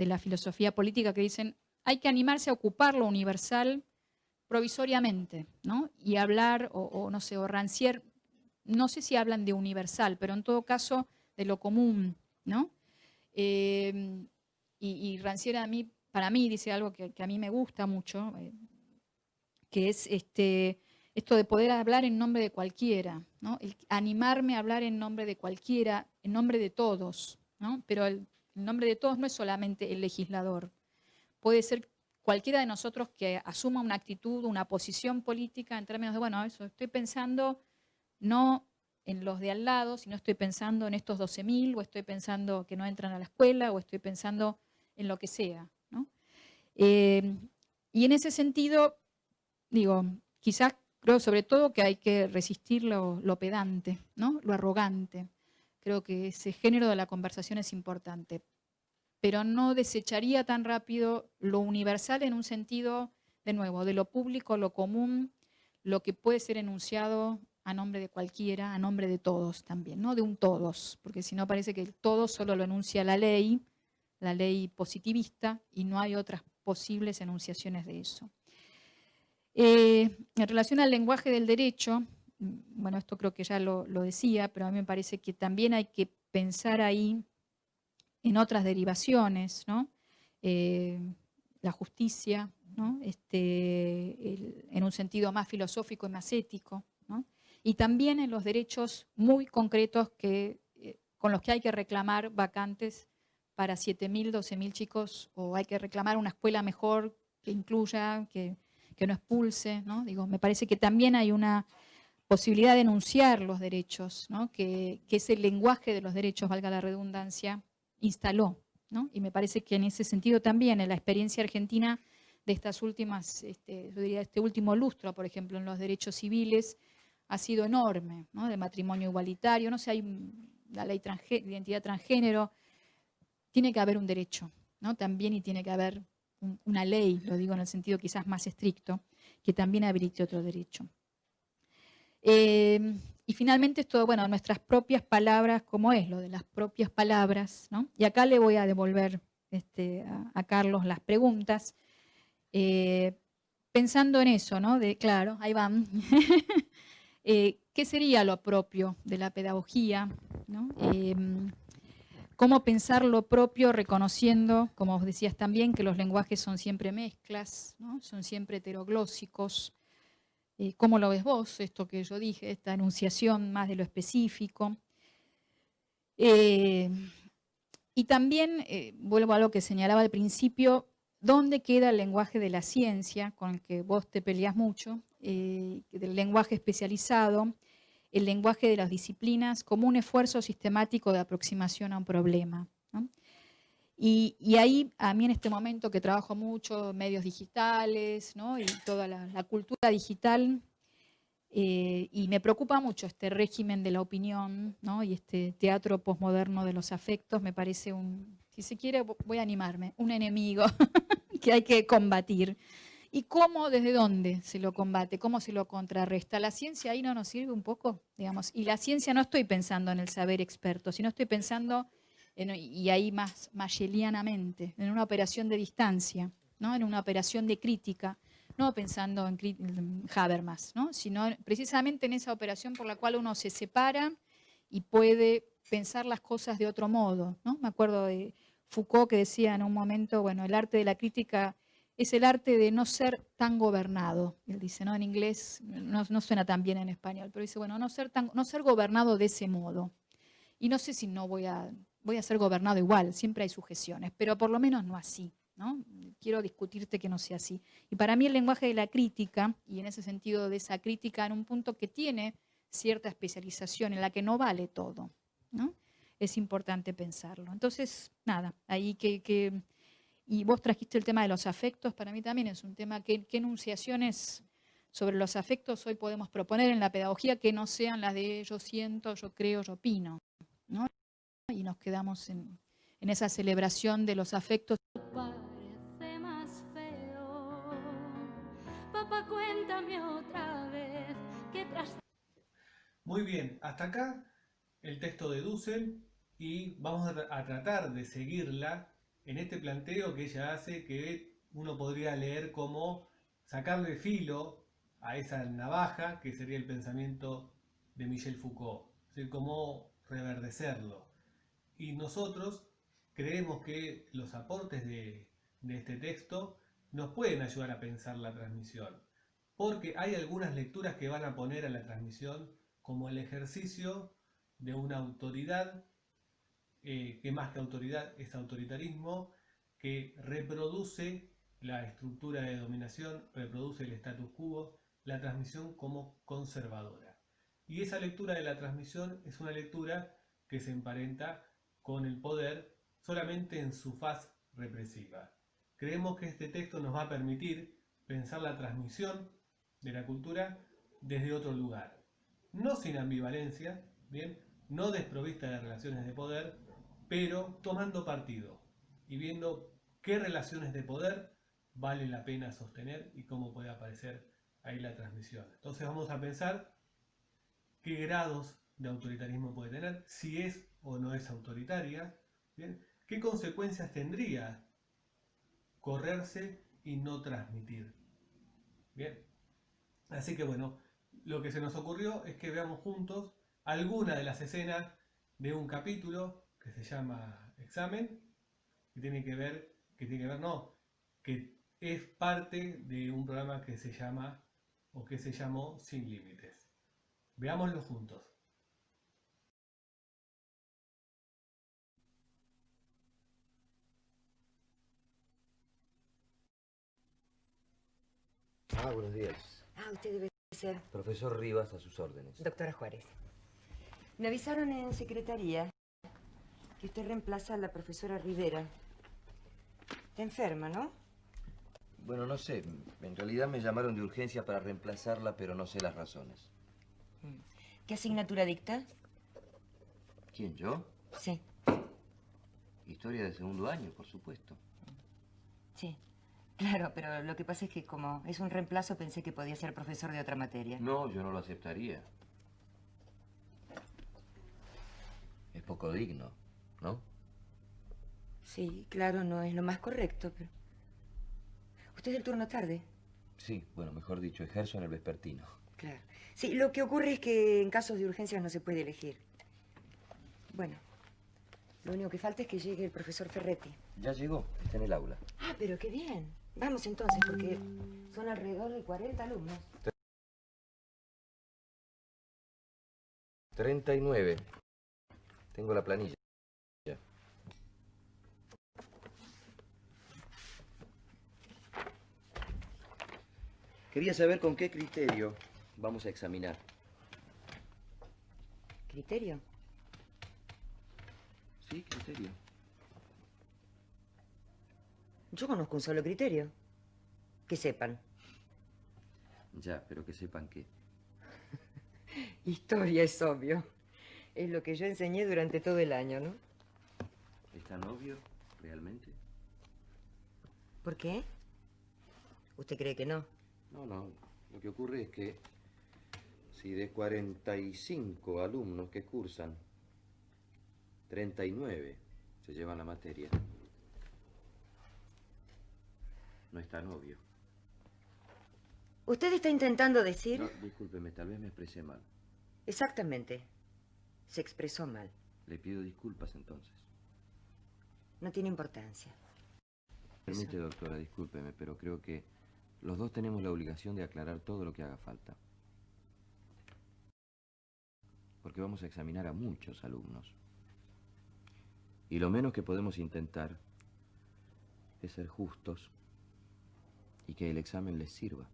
[SPEAKER 5] la filosofía política que dicen hay que animarse a ocupar lo universal provisoriamente, ¿no? Y hablar, no sé, o Rancière, no sé si hablan de universal, pero en todo caso de lo común, ¿no? Y Rancière para mí dice algo que a mí me gusta mucho, que es esto de poder hablar en nombre de cualquiera, ¿no? El animarme a hablar en nombre de cualquiera, en nombre de todos, ¿no? Pero el nombre de todos no es solamente el legislador, puede ser cualquiera de nosotros que asuma una actitud, una posición política en términos de, bueno, eso, estoy pensando no en los de al lado, sino estoy pensando en estos 12.000, o estoy pensando que no entran a la escuela, o estoy pensando en lo que sea, ¿no? Y en ese sentido, digo, quizás creo sobre todo que hay que resistir lo pedante, ¿no? Lo arrogante. Creo que ese género de la conversación es importante, pero no desecharía tan rápido lo universal en un sentido, de nuevo, de lo público, lo común, lo que puede ser enunciado a nombre de cualquiera, a nombre de todos también, no de un todos, porque si no parece que el todos solo lo enuncia la ley positivista, y no hay otras posibles enunciaciones de eso. En relación al lenguaje del derecho, bueno, esto creo que ya lo decía, pero a mí me parece que también hay que pensar ahí en otras derivaciones, ¿no? La justicia, ¿no? En un sentido más filosófico y más ético, ¿no? Y también en los derechos muy concretos con los que hay que reclamar vacantes para 7.000, 12.000 chicos, o hay que reclamar una escuela mejor que incluya, que no expulse, ¿no? Digo, me parece que también hay una posibilidad de enunciar los derechos, ¿no? Que ese lenguaje de los derechos, valga la redundancia, instaló, ¿no? Y me parece que en ese sentido también en la experiencia argentina de estas últimas, yo diría este último lustro, por ejemplo, en los derechos civiles, ha sido enorme, ¿no? De matrimonio igualitario, no sé, hay la ley de identidad transgénero, tiene que haber un derecho, ¿no? También, y tiene que haber una ley, lo digo en el sentido quizás más estricto, que también habilite otro derecho. Y finalmente esto, bueno, nuestras propias palabras, ¿cómo es lo de las propias palabras, ¿no? Y acá le voy a devolver a Carlos las preguntas, pensando en eso, ¿no? Claro, ahí van. ¿Qué sería lo propio de la pedagogía, ¿no? ¿Cómo pensar lo propio reconociendo, como vos decías también, que los lenguajes son siempre mezclas, ¿no? Son siempre heteroglósicos? ¿Cómo lo ves vos, esto que yo dije, esta enunciación más de lo específico? Y también, vuelvo a lo que señalaba al principio, ¿dónde queda el lenguaje de la ciencia, con el que vos te peleás mucho, del lenguaje especializado, el lenguaje de las disciplinas, como un esfuerzo sistemático de aproximación a un problema, ¿no? Y ahí, a mí en este momento que trabajo mucho en medios digitales, ¿no? Y toda la cultura digital, y me preocupa mucho este régimen de la opinión, ¿no? Y este teatro posmoderno de los afectos, me parece si se quiere, voy a animarme, un enemigo que hay que combatir. ¿Y cómo, desde dónde se lo combate? ¿Cómo se lo contrarresta? ¿La ciencia ahí no nos sirve un poco? Digamos, y la ciencia no estoy pensando en el saber experto, sino estoy pensando, y ahí más mayelianamente, en una operación de distancia, ¿no? En una operación de crítica, no pensando en Habermas, ¿no? Sino precisamente en esa operación por la cual uno se separa y puede pensar las cosas de otro modo, ¿no? Me acuerdo de Foucault que decía en un momento, bueno, el arte de la crítica es el arte de no ser tan gobernado. Él dice, ¿no? En inglés no suena tan bien en español, pero dice, bueno, no ser gobernado de ese modo. Y no sé si no voy a ser gobernado igual, siempre hay sujeciones, pero por lo menos no así, ¿no? Quiero discutirte que no sea así. Y para mí el lenguaje de la crítica, y en ese sentido de esa crítica en un punto que tiene cierta especialización, en la que no vale todo, ¿no? Es importante pensarlo. Entonces, nada, ahí y vos trajiste el tema de los afectos, para mí también es un tema, ¿qué enunciaciones sobre los afectos hoy podemos proponer en la pedagogía que no sean las de yo siento, yo creo, yo opino, ¿no? Y nos quedamos en esa celebración de los afectos.
[SPEAKER 1] Parece más feo. Papá, cuéntame otra vez que tras...
[SPEAKER 2] Muy bien, hasta acá el texto de Dussel y vamos a tratar de seguirla en este planteo que ella hace, que uno podría leer como sacarle filo a esa navaja que sería el pensamiento de Michel Foucault, es decir, cómo reverdecerlo. Y nosotros creemos que los aportes de este texto nos pueden ayudar a pensar la transmisión, porque hay algunas lecturas que van a poner a la transmisión como el ejercicio de una autoridad, que más que autoridad es autoritarismo, que reproduce la estructura de dominación, reproduce el status quo, la transmisión como conservadora. Y esa lectura de la transmisión es una lectura que se emparenta con el poder solamente en su faz represiva. Creemos que este texto nos va a permitir pensar la transmisión de la cultura desde otro lugar, no sin ambivalencia, bien, no desprovista de relaciones de poder, pero tomando partido y viendo qué relaciones de poder vale la pena sostener y cómo puede aparecer ahí la transmisión. Entonces vamos a pensar qué grados de autoritarismo puede tener, si es o no es autoritaria, ¿bien? ¿Qué consecuencias tendría correrse y no transmitir? Bien, así que bueno, lo que se nos ocurrió es que veamos juntos alguna de las escenas de un capítulo que se llama Examen, que es parte de un programa que se llama o que se llamó Sin Límites. Veámoslo juntos.
[SPEAKER 6] Buenos días.
[SPEAKER 7] Usted debe ser
[SPEAKER 6] Profesor Rivas, a sus órdenes.
[SPEAKER 7] doctora Juárez. Me avisaron en secretaría que usted reemplaza a la profesora Rivera. Está enferma, ¿no?
[SPEAKER 6] Bueno, no sé. En realidad me llamaron de urgencia para reemplazarla, pero no sé las razones.
[SPEAKER 7] ¿Qué asignatura dicta?
[SPEAKER 6] ¿Quién, yo?
[SPEAKER 7] Sí,
[SPEAKER 6] Historia de segundo año, por supuesto.
[SPEAKER 7] sí. Claro, pero lo que pasa es que como es un reemplazo pensé que podía ser profesor de otra materia.
[SPEAKER 6] No, yo no lo aceptaría. Es poco digno, ¿no?
[SPEAKER 7] Sí, claro, no es lo más correcto, pero... ¿Usted es del turno tarde?
[SPEAKER 6] Sí, bueno, mejor dicho, ejerzo en el vespertino.
[SPEAKER 7] Claro. Sí, lo que ocurre es que en casos de urgencias no se puede elegir. Bueno, lo único que falta es que llegue el profesor Ferretti.
[SPEAKER 6] Ya llegó, está en el aula.
[SPEAKER 7] Pero qué bien. Vamos entonces, porque son alrededor de 40 alumnos.
[SPEAKER 6] 39. Tengo la planilla. Quería saber con qué criterio vamos a examinar.
[SPEAKER 7] ¿Criterio?
[SPEAKER 6] Sí, criterio.
[SPEAKER 7] Yo conozco un solo criterio. Que sepan.
[SPEAKER 6] Ya, pero que sepan que...
[SPEAKER 7] Historia es obvio. Es lo que yo enseñé durante todo el año, ¿no?
[SPEAKER 6] ¿Es tan obvio, realmente?
[SPEAKER 7] ¿Por qué? ¿Usted cree que no?
[SPEAKER 6] No, no. Lo que ocurre es que si de 45 alumnos que cursan, 39 se llevan la materia, no es tan obvio.
[SPEAKER 7] ¿Usted está intentando decir?
[SPEAKER 6] No, discúlpeme, tal vez me expresé mal.
[SPEAKER 7] Exactamente. Se expresó mal.
[SPEAKER 6] Le pido disculpas entonces.
[SPEAKER 7] No tiene importancia.
[SPEAKER 6] Permite, doctora, discúlpeme, pero creo que los dos tenemos la obligación de aclarar todo lo que haga falta. Porque vamos a examinar a muchos alumnos. Y lo menos que podemos intentar es ser justos y que el examen les sirva.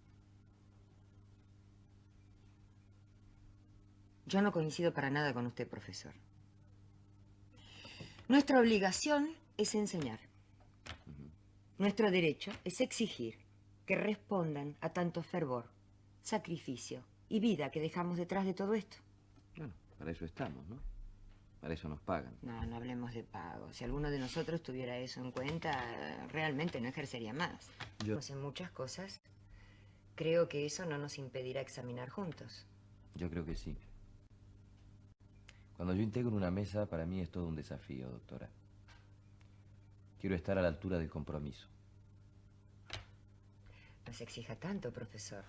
[SPEAKER 7] Yo no coincido para nada con usted, profesor. Nuestra obligación es enseñar. Nuestro derecho es exigir que respondan a tanto fervor, sacrificio y vida que dejamos detrás de todo esto.
[SPEAKER 6] Bueno, para eso estamos, ¿no? Para eso nos pagan.
[SPEAKER 7] No, no hablemos de pago. Si alguno de nosotros tuviera eso en cuenta, realmente no ejercería más.
[SPEAKER 6] Yo-
[SPEAKER 7] No sé muchas cosas. Creo que eso no nos impedirá examinar juntos.
[SPEAKER 6] Yo creo que sí. Cuando yo integro una mesa, para mí es todo un desafío, doctora. Quiero estar a la altura del compromiso.
[SPEAKER 7] No se exija tanto, profesor.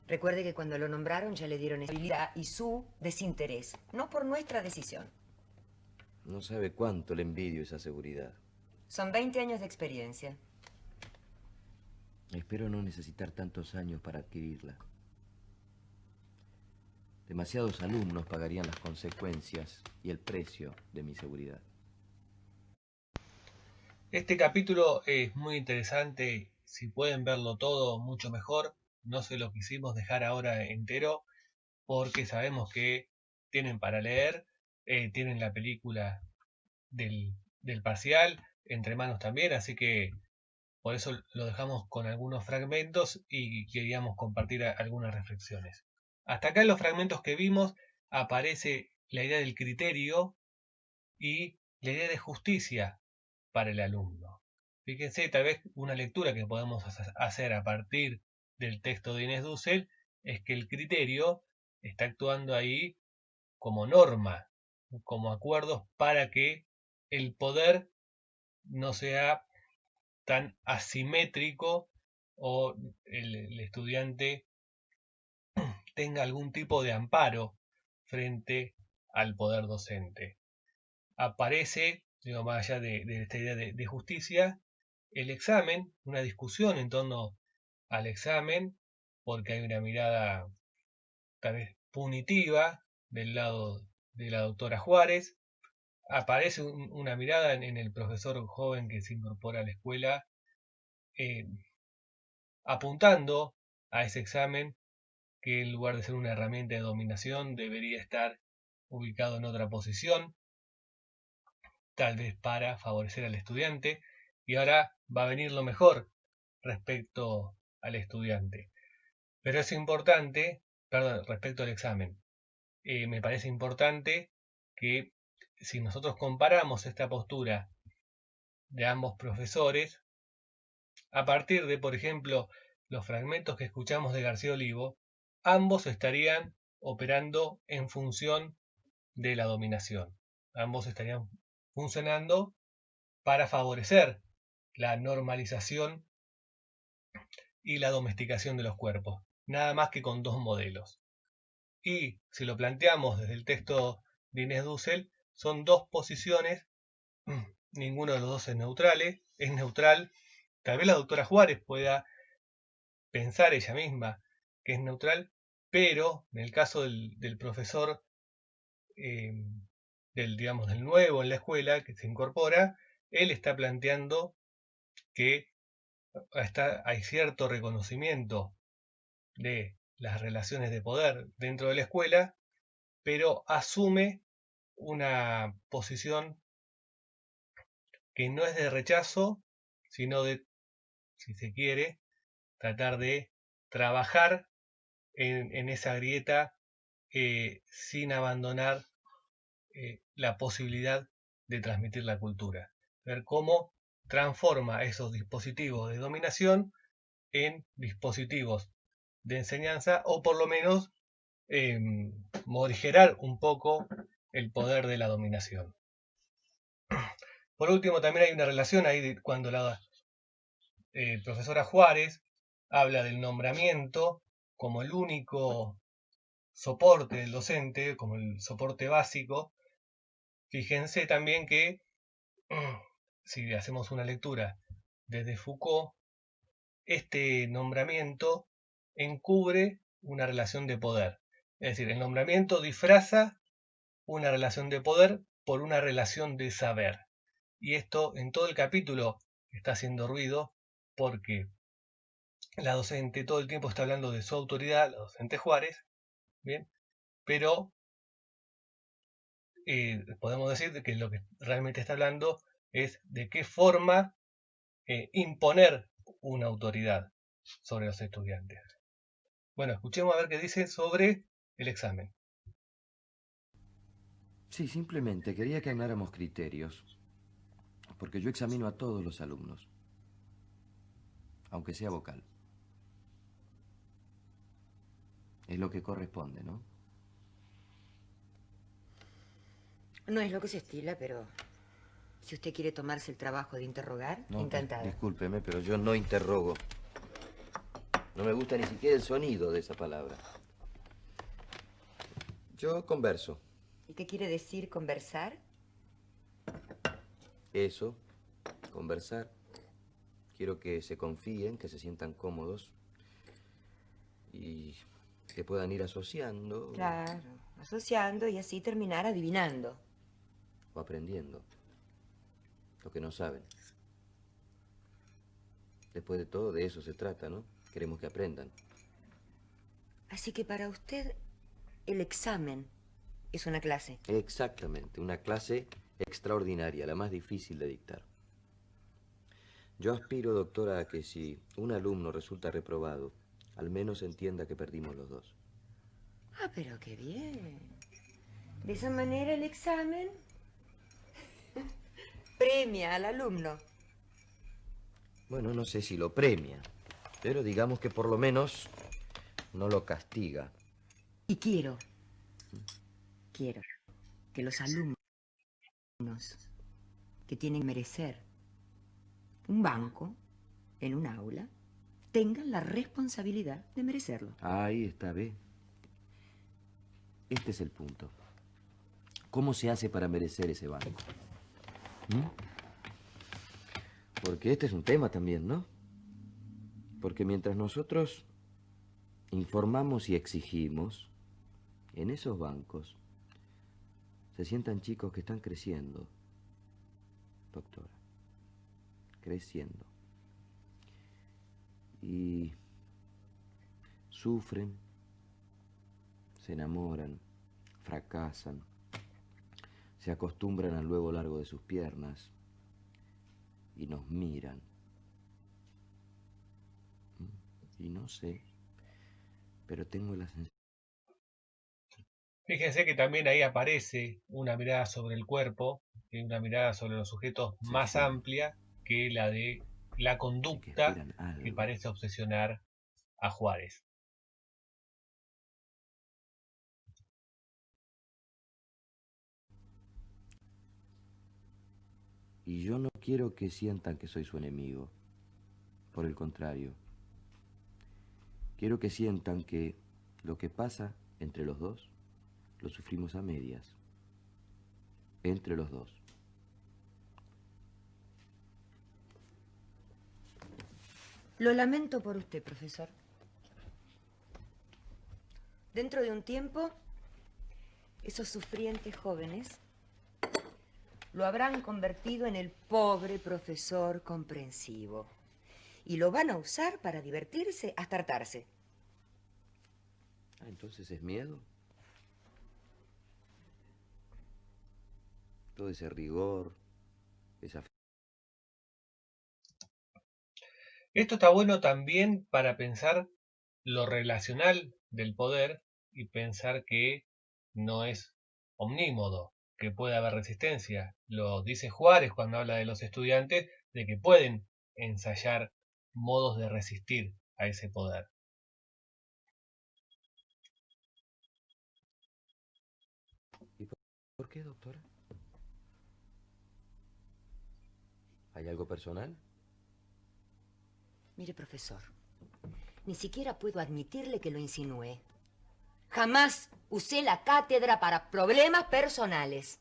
[SPEAKER 7] Recuerde que cuando lo nombraron ya le dieron estabilidad y su desinterés, no por nuestra decisión.
[SPEAKER 6] No sabe cuánto le envidio esa seguridad.
[SPEAKER 7] Son 20 años de experiencia.
[SPEAKER 6] Espero no necesitar tantos años para adquirirla. Demasiados alumnos pagarían las consecuencias y el precio de mi seguridad.
[SPEAKER 2] Este capítulo es muy interesante, si pueden verlo todo, mucho mejor. No se lo quisimos dejar ahora entero porque sabemos que tienen para leer, tienen la película del parcial entre manos también, así que por eso lo dejamos con algunos fragmentos y queríamos compartir algunas reflexiones. Hasta acá en los fragmentos que vimos aparece la idea del criterio y la idea de justicia para el alumno. Fíjense, tal vez una lectura que podemos hacer a partir del texto de Inés Dussel es que el criterio está actuando ahí como norma, como acuerdos para que el poder no sea tan asimétrico o el estudiante tenga algún tipo de amparo frente al poder docente. Aparece, digo, más allá de esta idea de justicia, el examen, una discusión en torno al examen, porque hay una mirada tal vez punitiva del lado de la doctora Juárez. Aparece una mirada en el profesor joven que se incorpora a la escuela, apuntando a ese examen que en lugar de ser una herramienta de dominación debería estar ubicado en otra posición, tal vez para favorecer al estudiante. Y ahora va a venir lo mejor respecto al estudiante. Pero es importante, perdón, respecto al examen, me parece importante que si nosotros comparamos esta postura de ambos profesores, a partir de, por ejemplo, los fragmentos que escuchamos de García Olivo, ambos estarían operando en función de la dominación. Ambos estarían funcionando para favorecer la normalización y la domesticación de los cuerpos, nada más que con dos modelos. Y si lo planteamos desde el texto de Inés Dussel, son dos posiciones, ninguno de los dos es neutral. Tal vez la doctora Juárez pueda pensar ella misma que es neutral, pero en el caso del profesor, del nuevo en la escuela que se incorpora, él está planteando que hay cierto reconocimiento de las relaciones de poder dentro de la escuela, pero asume una posición que no es de rechazo, sino de, si se quiere, tratar de trabajar en esa grieta sin abandonar la posibilidad de transmitir la cultura. Ver cómo transforma esos dispositivos de dominación en dispositivos de enseñanza o por lo menos morigerar un poco el poder de la dominación. Por último, también hay una relación ahí cuando la profesora Juárez habla del nombramiento como el único soporte del docente, como el soporte básico. Fíjense también que si hacemos una lectura desde Foucault, este nombramiento encubre una relación de poder. Es decir, el nombramiento disfraza una relación de poder por una relación de saber. Y esto en todo el capítulo está haciendo ruido porque la docente todo el tiempo está hablando de su autoridad, la docente Juárez, ¿bien? Pero podemos decir que lo que realmente está hablando es de qué forma imponer una autoridad sobre los estudiantes. Bueno, escuchemos a ver qué dice sobre el examen.
[SPEAKER 6] Sí, simplemente quería que habláramos criterios, porque yo examino a todos los alumnos, aunque sea vocal. Es lo que corresponde, ¿no?
[SPEAKER 7] No es lo que se estila, pero si usted quiere tomarse el trabajo de interrogar,
[SPEAKER 6] No,
[SPEAKER 7] encantada.
[SPEAKER 6] discúlpeme, pero yo no interrogo. No me gusta ni siquiera el sonido de esa palabra. Yo converso.
[SPEAKER 7] ¿Y qué quiere decir conversar?
[SPEAKER 6] Eso, conversar. Quiero que se confíen, que se sientan cómodos y que puedan ir asociando.
[SPEAKER 7] Claro, asociando y así terminar adivinando.
[SPEAKER 6] O aprendiendo lo que no saben. Después de todo, de eso se trata, ¿no? Queremos que aprendan.
[SPEAKER 7] Así que para usted, el examen es una clase.
[SPEAKER 6] Exactamente, una clase extraordinaria, la más difícil de dictar. Yo aspiro, doctora, a que si un alumno resulta reprobado, al menos entienda que perdimos los dos.
[SPEAKER 7] Ah, pero qué bien. De esa manera el examen premia al alumno.
[SPEAKER 6] Bueno, no sé si lo premia, pero digamos que por lo menos no lo castiga.
[SPEAKER 7] Y quiero que los alumnos que tienen que merecer un banco en un aula tengan la responsabilidad de merecerlo.
[SPEAKER 6] Ahí está, ¿ve? Este es el punto. ¿Cómo se hace para merecer ese banco? Porque este es un tema también, ¿no? Porque mientras nosotros informamos y exigimos, en esos bancos se sientan chicos que están creciendo, doctora, creciendo. Y sufren, se enamoran, fracasan, se acostumbran al luego largo de sus piernas y nos miran. Y no sé, pero tengo la sensación.
[SPEAKER 2] Fíjense que también ahí aparece una mirada sobre el cuerpo y una mirada sobre los sujetos más amplia que la de la conducta que parece obsesionar a Juárez.
[SPEAKER 6] Y yo no quiero que sientan que soy su enemigo. Por el contrario, quiero que sientan que lo que pasa entre los dos lo sufrimos a medias. Entre los dos.
[SPEAKER 7] Lo lamento por usted, profesor. Dentro de un tiempo, esos sufrientes jóvenes lo habrán convertido en el pobre profesor comprensivo. Y lo van a usar para divertirse hasta hartarse.
[SPEAKER 6] Ah, entonces es miedo. Todo ese rigor, esa...
[SPEAKER 2] Esto está bueno también para pensar lo relacional del poder y pensar que no es omnímodo, que puede haber resistencia. Lo dice Juárez cuando habla de los estudiantes, de que pueden ensayar modos de resistir a ese poder.
[SPEAKER 6] ¿Y por qué, doctora? ¿Hay algo personal?
[SPEAKER 7] Mire, profesor, ni siquiera puedo admitirle que lo insinúe. Jamás usé la cátedra para problemas personales.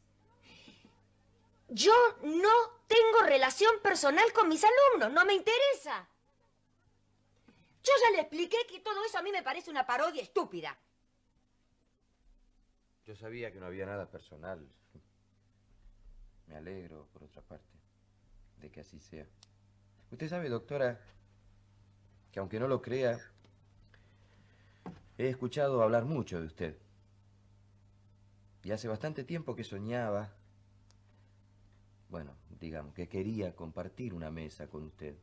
[SPEAKER 7] Yo no tengo relación personal con mis alumnos, no me interesa. Yo ya le expliqué que todo eso a mí me parece una parodia estúpida.
[SPEAKER 6] Yo sabía que no había nada personal. Me alegro, por otra parte, de que así sea. Usted sabe, doctora, que aunque no lo crea, he escuchado hablar mucho de usted. Y hace bastante tiempo que soñaba, bueno, digamos, que quería compartir una mesa con usted.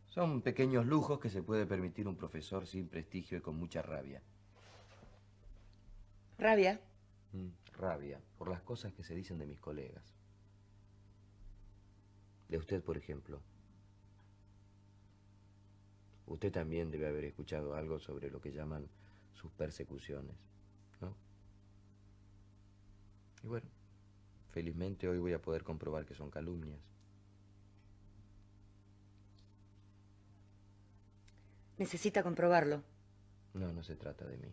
[SPEAKER 6] Son pequeños lujos que se puede permitir un profesor sin prestigio y con mucha rabia.
[SPEAKER 7] ¿Rabia?
[SPEAKER 6] Rabia por las cosas que se dicen de mis colegas. De usted, por ejemplo. Usted también debe haber escuchado algo sobre lo que llaman sus persecuciones, ¿no? Y bueno, felizmente hoy voy a poder comprobar que son calumnias.
[SPEAKER 7] Necesita comprobarlo.
[SPEAKER 6] No, no se trata de mí.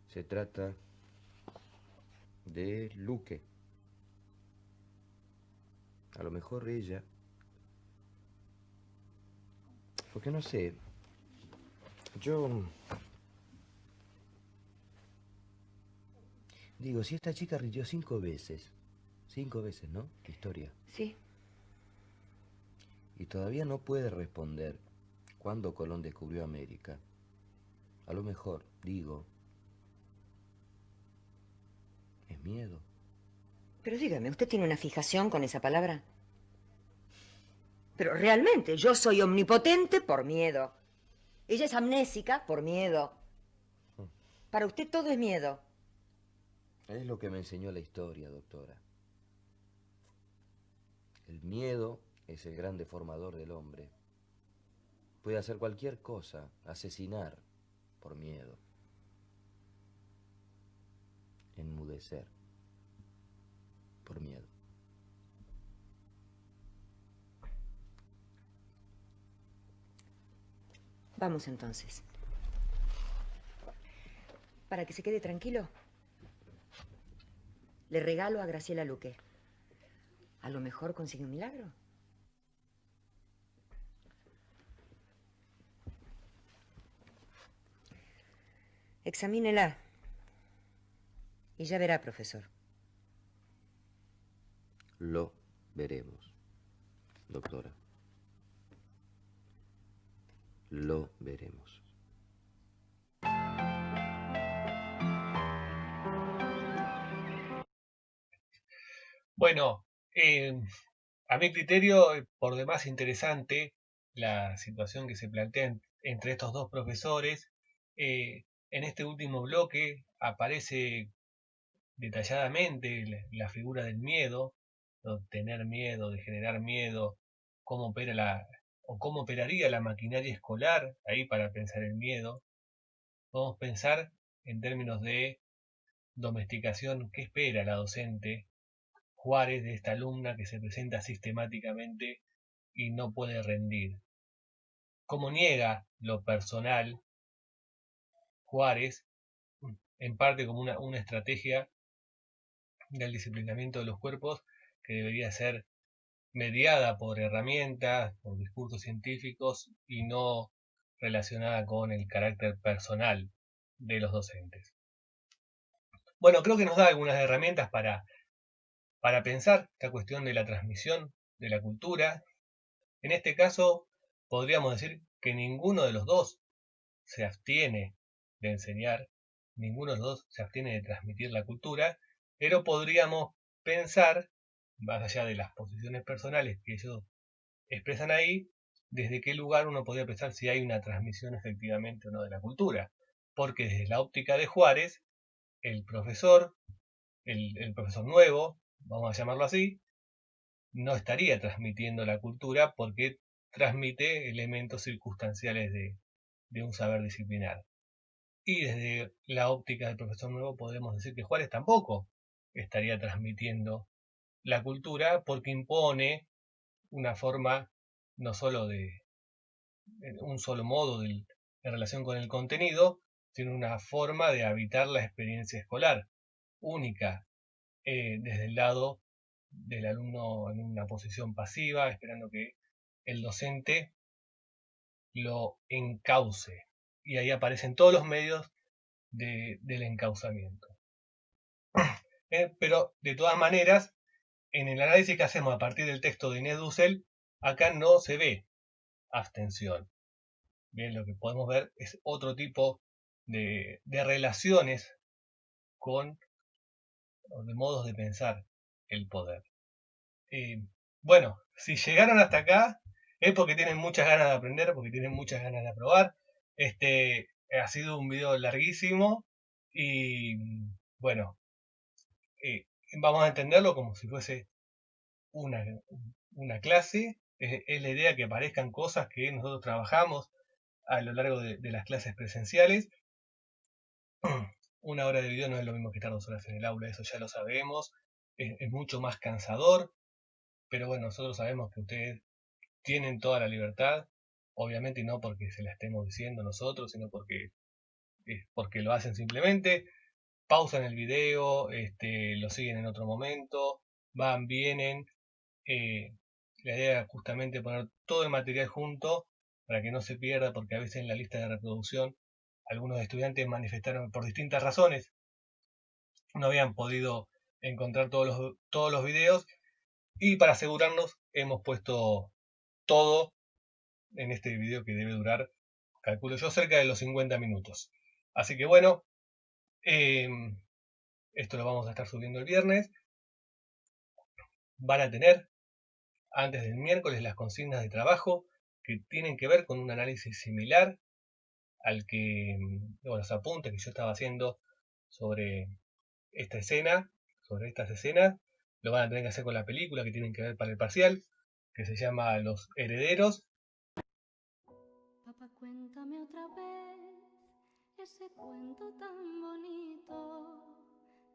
[SPEAKER 6] Se trata de Luque. A lo mejor ella... Porque no sé... Yo... Digo, si esta chica rindió 5 veces... 5 veces, ¿no? Historia.
[SPEAKER 7] Sí.
[SPEAKER 6] Y todavía no puede responder cuándo Colón descubrió América. A lo mejor, digo... es miedo.
[SPEAKER 7] Pero dígame, ¿usted tiene una fijación con esa palabra? Pero realmente, yo soy omnipotente por miedo. Ella es amnésica por miedo. Para usted todo es miedo.
[SPEAKER 6] Es lo que me enseñó la historia, doctora. El miedo es el gran deformador del hombre. Puede hacer cualquier cosa, asesinar por miedo. Enmudecer por miedo.
[SPEAKER 7] Vamos entonces. Para que se quede tranquilo, le regalo a Graciela Luque. A lo mejor consigue un milagro. Examínela. Y ya verá, profesor.
[SPEAKER 6] Lo veremos, doctora. Lo veremos.
[SPEAKER 2] Bueno, a mi criterio, por demás interesante la situación que se plantea entre estos dos profesores. En este último bloque aparece detalladamente la figura del miedo, de tener miedo, de generar miedo, cómo opera o cómo operaría la maquinaria escolar ahí para pensar el miedo. Podemos pensar en términos de domesticación, qué espera la docente Juárez de esta alumna que se presenta sistemáticamente y no puede rendir. Cómo niega lo personal Juárez, en parte como una estrategia del disciplinamiento de los cuerpos que debería ser mediada por herramientas, por discursos científicos y no relacionada con el carácter personal de los docentes. Bueno, creo que nos da algunas herramientas para pensar esta cuestión de la transmisión de la cultura. En este caso, podríamos decir que ninguno de los dos se abstiene de enseñar, ninguno de los dos se abstiene de transmitir la cultura, pero podríamos pensar, más allá de las posiciones personales que ellos expresan ahí, desde qué lugar uno podría pensar si hay una transmisión efectivamente o no de la cultura. Porque desde la óptica de Juárez, el profesor, el profesor nuevo, vamos a llamarlo así, no estaría transmitiendo la cultura porque transmite elementos circunstanciales de un saber disciplinar. Y desde la óptica del profesor nuevo podemos decir que Juárez tampoco estaría transmitiendo la cultura porque impone una forma no solo de un solo modo en relación con el contenido, sino una forma de habitar la experiencia escolar, única, desde el lado del alumno en una posición pasiva, esperando que el docente lo encauce. Y ahí aparecen todos los medios del encauzamiento. Pero de todas maneras, en el análisis que hacemos a partir del texto de Inés Dussel, acá no se ve abstención. Bien, lo que podemos ver es otro tipo de relaciones con, o de modos de pensar el poder. Bueno, si llegaron hasta acá es porque tienen muchas ganas de aprender, porque tienen muchas ganas de aprobar. Ha sido un video larguísimo y bueno, vamos a entenderlo como si fuese una clase. Es la idea que aparezcan cosas que nosotros trabajamos a lo largo de las clases presenciales. Una hora de video no es lo mismo que estar 2 horas en el aula, eso ya lo sabemos. Es mucho más cansador, pero bueno, nosotros sabemos que ustedes tienen toda la libertad, obviamente, y no porque se la estemos diciendo nosotros, sino porque lo hacen simplemente. Pausan el video, lo siguen en otro momento, van, vienen. La idea es justamente poner todo el material junto para que no se pierda, porque a veces en la lista de reproducción algunos estudiantes manifestaron por distintas razones no habían podido encontrar todos los videos, y para asegurarnos hemos puesto todo en este video que debe durar, calculo yo, cerca de los 50 minutos. Así que bueno, esto lo vamos a estar subiendo el viernes. Van a tener antes del miércoles las consignas de trabajo que tienen que ver con un análisis similar al que, los apuntes que yo estaba haciendo sobre esta escena, sobre estas escenas. Lo van a tener que hacer con la película que tienen que ver para el parcial, que se llama Los Herederos.
[SPEAKER 1] Papá, cuéntame otra vez ese cuento tan bonito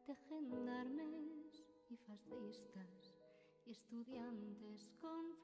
[SPEAKER 1] de gendarmes y fascistas y estudiantes con